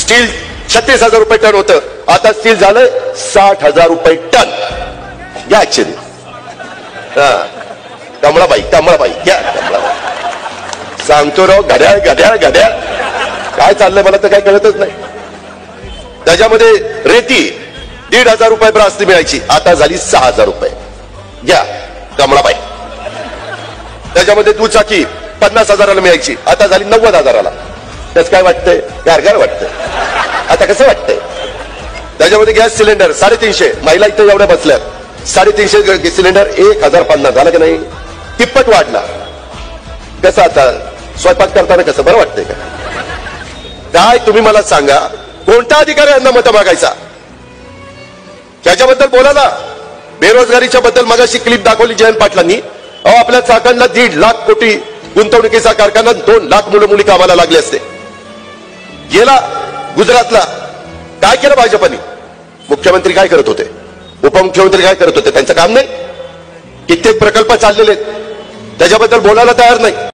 Steel 36,000 रुपये ton होतं, आता स्टील झालंय 60,000 रुपये टन. घ्या ऍक्च्युअली कमळाबाई घ्या कमळाबाई. सांगतो राव घड्याळ घड्याळ घड्याळ काय चाललंय मला तर काय कळतच नाही. त्याच्यामध्ये रेती 1,500 रुपये ब्रास्ती मिळायची, आता झाली 6,000 रुपये. घ्या कमळाबाई. त्याच्यामध्ये दुचाकी 50,000ला मिळायची, आता झाली 90,000ला. त्याच काय वाटतंय? गारगार वाटतंय. आता कसं वाटतंय? त्याच्यामध्ये गॅस सिलेंडर 350, महिला इथे एवढ्या बसल्यात, 350 सिलेंडर 1,050 झालं की नाही? तिप्पट वाढला. कसं आता स्वयंपाक करताना कसं बरं वाटतंय का? काय तुम्ही मला सांगा, कोणता अधिकारी यांना मतं मागायचा? त्याच्याबद्दल बोला ना. बेरोजगारीच्या बद्दल मगाशी क्लिप दाखवली जयंत पाटलांनी. आपल्या चाकणला 1.5 लाख कोटी गुंतवणुकीचा कारखाना, 2 लाख मुलं मुली कामाला लागले असते. गेला गुजरातला, काय केलं भाजपने? मुख्यमंत्री काय करत होते? उपमुख्यमंत्री काय करत होते? त्यांचं काम नाही. कित्येक प्रकल्प चाललेले, त्याच्याबद्दल बोलायला तयार नाही.